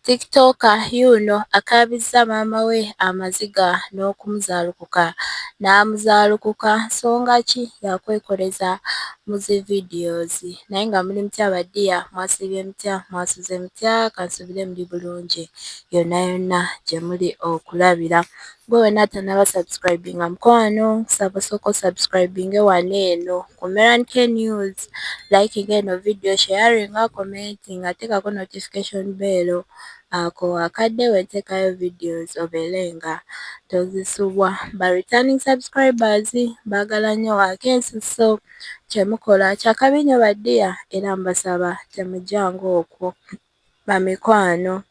TikToker yuno akabizza maama we amaziga n'okumuzaalukuka n'amuzaalukuka nsonga ki yakwekoleza mu zi videos naye nga muli mutya baddiya mwasiibye mutya mwasuze mutya kansubire muli bulungi yonna yonna gye muli okulabira gwe wena tannaba subscribinga mukwano nsaba osooka osubscribinge wano eno ku Meran K News likinga eno video sharinga commentinga teekako notification bell ako akadde wenteekayo videos obeere nga tozisubwa ba returning subscribers baagala nnyo akensuso kyemukola kyakabi nnyo baddiya era mbasaba temujjangu okwo bamikwano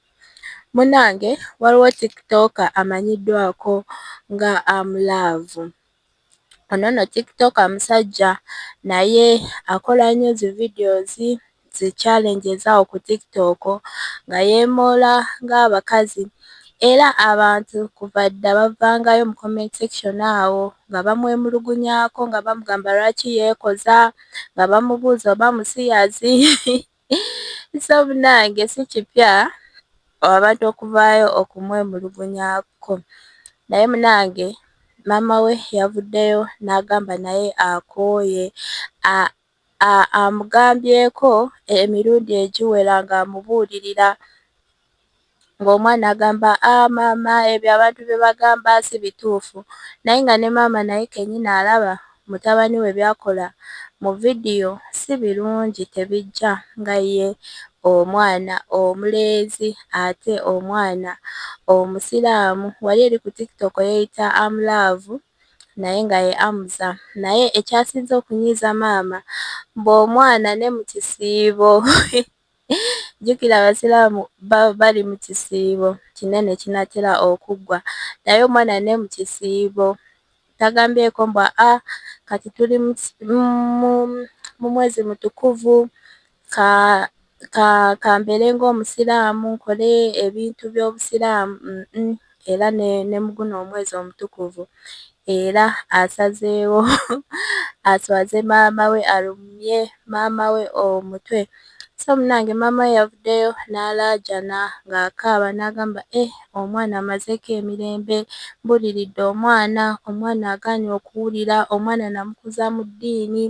munange waliwo TikToker amanyiddwako nga Amlove ono nno TikToker musajja naye akola nnyo zi videos zi challenges awo ku TikTok nga yeemoola ng'abakazi era abantu kuva dda bavangayo mu comment section awo nga bamwemulugunyaako nga bamugamba lwaki yeekoza nga bamubuuza oba musiyazi so munange si kipya abantu okuvaayo okumwemulugunyaako naye munange maama we yavuddeyo n'agamba naye akooye amugambyeko emirundi egiwera ng'amubuulirira ng'omwana agamba maama ebyo abantu bye bagamba si bituufu naye nga ne maama naye kennyini alaba mutabani we byakola mu vidiyo si birungi tebijja nga ye omwana omuleezi ate omwana omusiraamu wali eri ku TikTok yeeyita Amlove naye nga ye Amuza naye ekyasinze okunyiiza maama ng'omwana ne mu kisiibo jjukira abasiraamu bali mu kisiibo kinene kinatera okuggwa naye omwana ne mu kisiibo tagambyeko mbwa kati tuli mu mwezi mutukuvu kambeere ng'omusiraamu nkole ebintu by'obusiraamu era ne mu guno omwezi omutukuvu era asazeewo aswaze maama we alumye maama we omutwe so munange maama we yavuddeyo n'alaajana ng'akaaba n'agamba omwana amazeeko emirembe mbuliridde omwana agaanye okuwulira omwana namukuza mu ddiini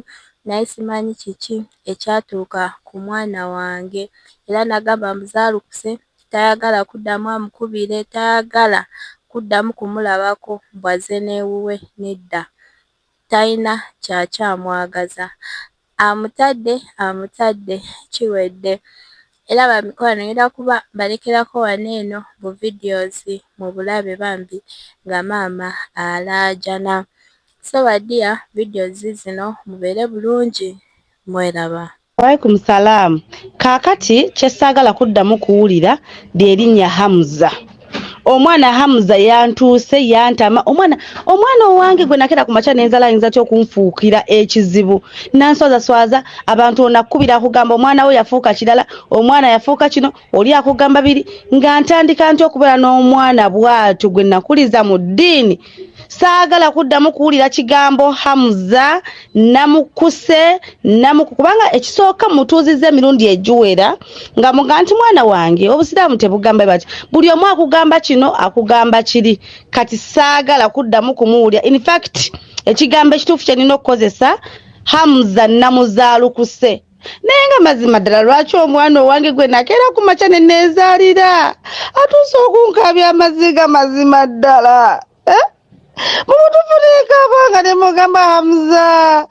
naye simanyi kiki ekyatuuka ku mwana wange era n'agamba amuzaalukuse tayagala kuddamu amukubire tayagala kuddamu kumulabako mbwazze n'ewuwe nedda talina kyakyamwagaza amutadde kiwedde era bamikwano ngenda kuba balekerako wano eno bu videos mu bulabe bambi nga maama alaajana so baddiya videos zino mubeere bulungi mweraba. Walaikum salaam. Kaakati kye ssaagala kuddamu kuwulira ly'erinnya Hamuza. Omwana Hamuza yantuuse yantama omwana owange gwe nakera ku makya n'enzala ayinza ty okunfuukira ekizibu nanswazaswaza abantu onakubira kugamba omwana we yafuuka kirala omwana yafuuka kino oli akugamba biri nga ntandika nti okubeera n'omwana bw'atyo gwe nakuliza mu ddiini saagala kuddamu kuwulira kigambo Hamuza namukuse kubanga ekisooka mutuuzizza emirundi egiwera nga muga nti mwana wange obusiraamu tebugamba bati buli omu akugamba kino akugamba kiri kati saagala kuddamu kumuwulira in fact ekigambo ekituufu kye nina okukozesa Hamuza namuzaalukuse naye nga mazima ddala lwaki omwana owange gwe nakeera ku makya ne neezaalira atuuse okunkabya amaziga mazima ddala mubutufuneekabanga ne mugamba Hamuza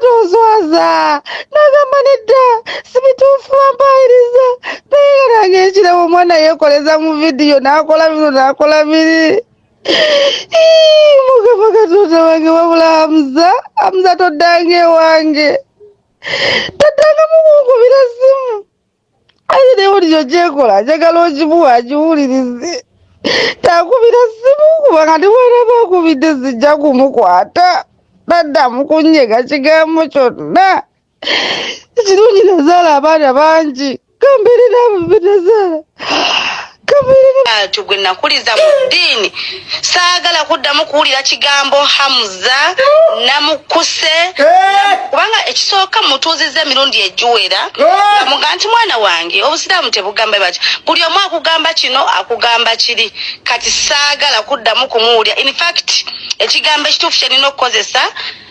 tonswaza n'agamba nedda si bituufu wampayiriza naye nga nange ekirabo omwana yeekoleza mu vidiyo n'akola bino n'akola biri mugamba katonda wange wabula Hamuza toddange ewange taddanga mukunkubira simu ate newuliro gyekola njagala ogimuwa agiwulirize takubira simu kubanga ndi bwana bakubidde zijja kumukwata taddamu kunnyega kigambo kyonna ekirungi nazaala abaana bangi kambeere naabo benazaala Tugwe nakuliza mu ddiini saagala kuddamu kuwulira kigambo Hamza namukuse kubanga ekisooka mutuuzizza emirundi egiwera namuga nti mwana wange obusiraamu tebugamba bati buli omu akugamba kino akugamba kiri kati saagala kuddamu kumuwulira. In fact ekigambo ekituufu kye nina okukozesa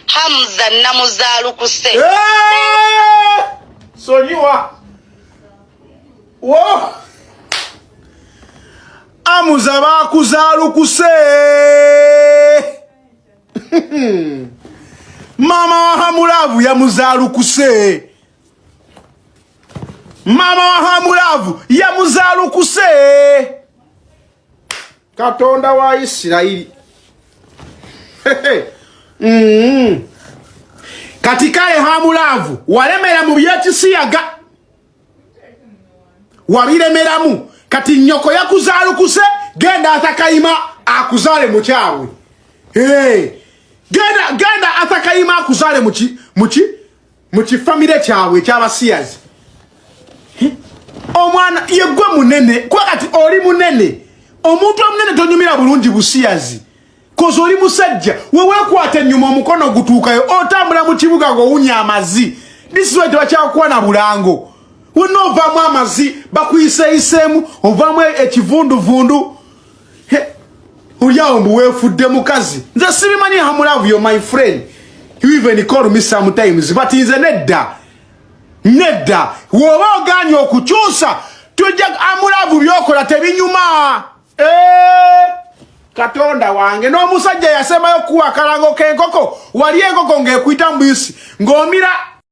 Hamza namuzaalukuse. Sonyiwa wo Amuza bakuzaalukuse. Mama wa Hamulavu yamuzaalukuse. Mama wa Hamulavu yamuzaalukuse. Katonda wa Isiraeli. Katikale Hamulavu walemera mu byekisiyaga. Wabiremeramu. Kati nyoko yakuzaalukuse genda atakayima akuzale mu kyawe. Genda atakayima akuzale mu kifamile kyawe ky'abasiyazi. Omwana yegwe munene kwa kati oli munene. Omuntu omunene tonyumira bulungi busiyazi. Kozo oli musajja wewe kwata ennyuma omukono gutuukayo otambula mu kibuga go wunya amazi. This is why tebakyakuwa na bulango. Wano ovamu amazi bakuyiseeyisemu ovamu ekivunduvundu ulyawo mbuweefudde mukazi. Nze sibimanyi Hamulavu, you're my friend. You even call me sometimes but nze nedda woba oganye okukyusa tujja Hamulavu byokola tebinyuma. Katonda wange n'omusajja yasemayo kuwa kalango k'enkoko wali enkoko ng'ekuyita mbuyisi ng'omira